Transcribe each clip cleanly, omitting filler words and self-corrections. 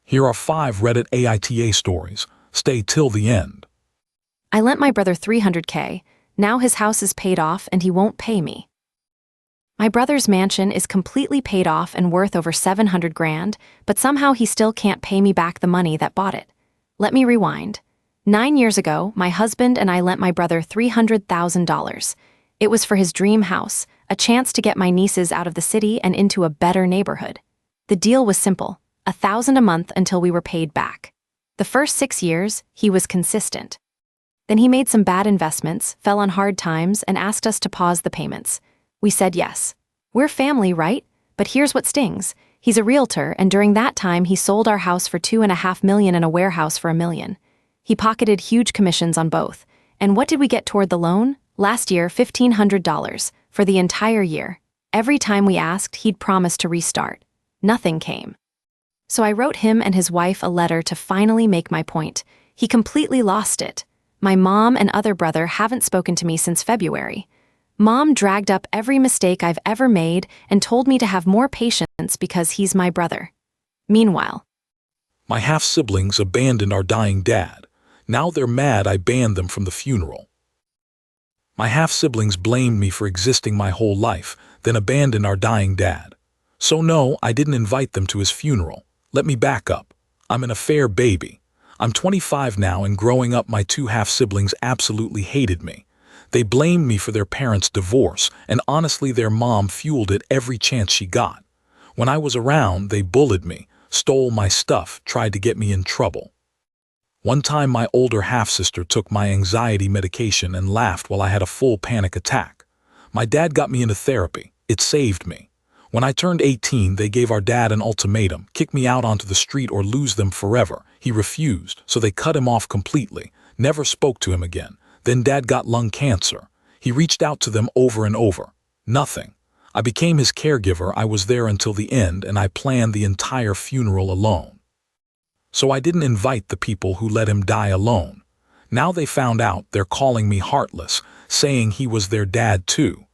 Here are 5 Reddit AITA stories. Stay till the end. I lent my brother $300K. Now his house is paid off and he won't pay me. My brother's mansion is completely paid off and worth over 700 grand, but somehow he still can't pay me back the money that bought it. Let me rewind. 9 years ago, my husband and I lent my brother $300,000. It was for his dream house, a chance to get my nieces out of the city and into a better neighborhood. The deal was simple, $1,000 a month until we were paid back. The first 6 years, he was consistent. Then he made some bad investments, fell on hard times, and asked us to pause the payments. We said yes. We're family, right? But here's what stings. He's a realtor, and during that time he sold our house for $2.5 million and a warehouse for $1 million. He pocketed huge commissions on both. And what did we get toward the loan? Last year, $1,500 for the entire year. Every time we asked, he'd promised to restart. Nothing came. So I wrote him and his wife a letter to finally make my point. He completely lost it. My mom and other brother haven't spoken to me since February. Mom dragged up every mistake I've ever made and told me to have more patience because he's my brother. Meanwhile, My half-siblings abandoned our dying dad. Now they're mad I banned them from the funeral. My half-siblings blamed me for existing my whole life, then abandoned our dying dad. So no, I didn't invite them to his funeral. Let me back up. I'm an affair baby. I'm 25 now, and growing up my 2 half-siblings absolutely hated me. They blamed me for their parents' divorce, and honestly their mom fueled it every chance she got. When I was around, they bullied me, stole my stuff, tried to get me in trouble. One time my older half-sister took my anxiety medication and laughed while I had a full panic attack. My dad got me into therapy. It saved me. When I turned 18, they gave our dad an ultimatum, kick me out onto the street or lose them forever. He refused, so they cut him off completely, never spoke to him again. Then dad got lung cancer. He reached out to them over and over. Nothing. I became his caregiver. I was there until the end, and I planned the entire funeral alone. So I didn't invite the people who let him die alone. Now they found out, they're calling me heartless, saying he was their dad too.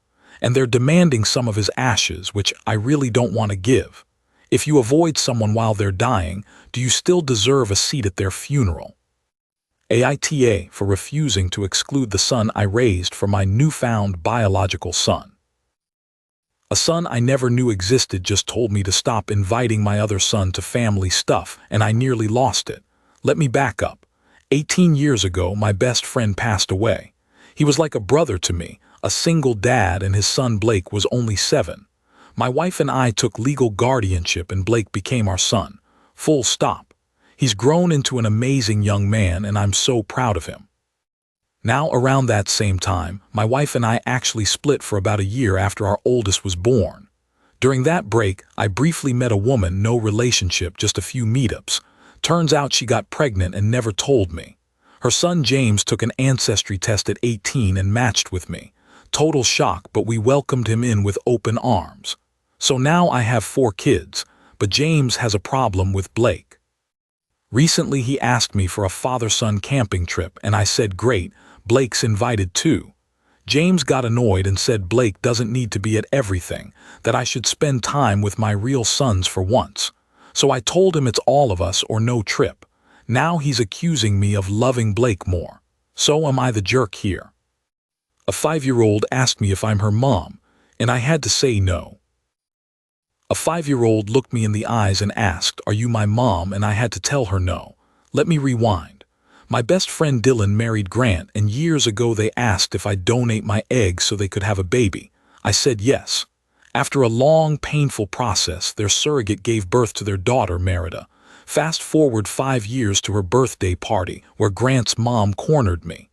And they're demanding some of his ashes, which I really don't want to give. If you avoid someone while they're dying, do you still deserve a seat at their funeral? AITA for refusing to exclude the son I raised for my newfound biological son. A son I never knew existed just told me to stop inviting my other son to family stuff, and I nearly lost it. Let me back up. 18 years ago, my best friend passed away. He was like a brother to me, a single dad, and his son Blake was only 7. My wife and I took legal guardianship and Blake became our son. Full stop. He's grown into an amazing young man, and I'm so proud of him. Now, around that same time, my wife and I actually split for about a year after our oldest was born. During that break, I briefly met a woman, no relationship, just a few meetups. Turns out she got pregnant and never told me. Her son James took an ancestry test at 18 and matched with me. Total shock, but we welcomed him in with open arms. So now I have 4 kids, but James has a problem with Blake. Recently he asked me for a father-son camping trip, and I said great, Blake's invited too. James got annoyed and said Blake doesn't need to be at everything, that I should spend time with my real sons for once. So I told him it's all of us or no trip. Now he's accusing me of loving Blake more. So am I the jerk here? A 5-year-old asked me if I'm her mom, and I had to say no. A 5-year-old looked me in the eyes and asked, "Are you my mom?" and I had to tell her no. Let me rewind. My best friend Dylan married Grant, and years ago they asked if I'd donate my eggs so they could have a baby. I said yes. After a long, painful process, their surrogate gave birth to their daughter, Merida. Fast forward 5 years to her birthday party, where Grant's mom cornered me.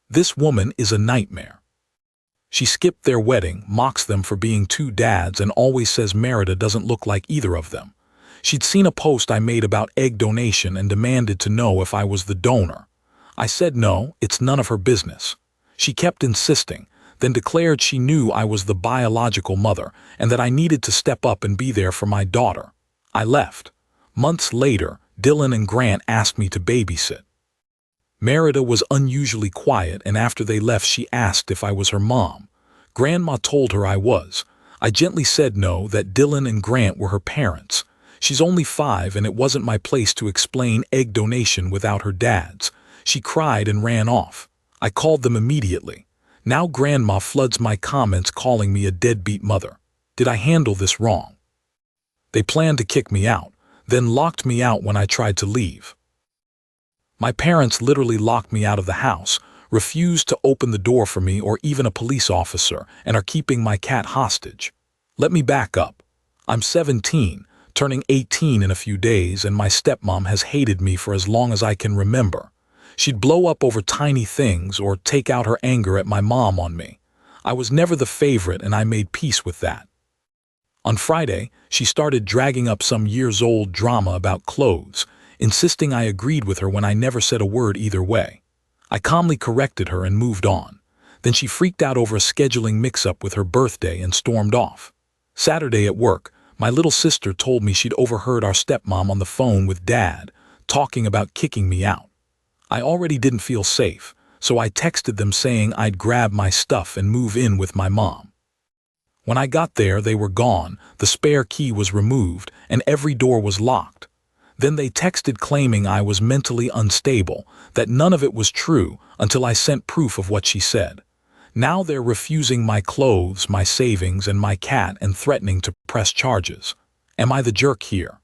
This woman is a nightmare. She skipped their wedding, mocks them for being 2 dads, and always says Merida doesn't look like either of them. She'd seen a post I made about egg donation and demanded to know if I was the donor. I said no, it's none of her business. She kept insisting, then declared she knew I was the biological mother and that I needed to step up and be there for my daughter. I left. Months later, Dylan and Grant asked me to babysit. Merida was unusually quiet, and after they left she asked if I was her mom. Grandma told her I was. I gently said no, that Dylan and Grant were her parents. She's only 5 and it wasn't my place to explain egg donation without her dad's. She cried and ran off. I called them immediately. Now Grandma floods my comments calling me a deadbeat mother. Did I handle this wrong? They planned to kick me out, then locked me out when I tried to leave. My parents literally locked me out of the house, refused to open the door for me or even a police officer, and are keeping my cat hostage. Let me back up. I'm 17, turning 18 in a few days, and my stepmom has hated me for as long as I can remember. She'd blow up over tiny things or take out her anger at my mom on me. I was never the favorite and I made peace with that. On Friday, she started dragging up some years-old drama about clothes, insisting I agreed with her when I never said a word either way. I calmly corrected her and moved on. Then she freaked out over a scheduling mix-up with her birthday and stormed off. Saturday at work, my little sister told me she'd overheard our stepmom on the phone with Dad, talking about kicking me out. I already didn't feel safe, so I texted them saying I'd grab my stuff and move in with my mom. When I got there, they were gone, the spare key was removed, and every door was locked. Then they texted claiming I was mentally unstable, that none of it was true until I sent proof of what she said. Now they're refusing my clothes, my savings, and my cat and threatening to press charges. Am I the jerk here?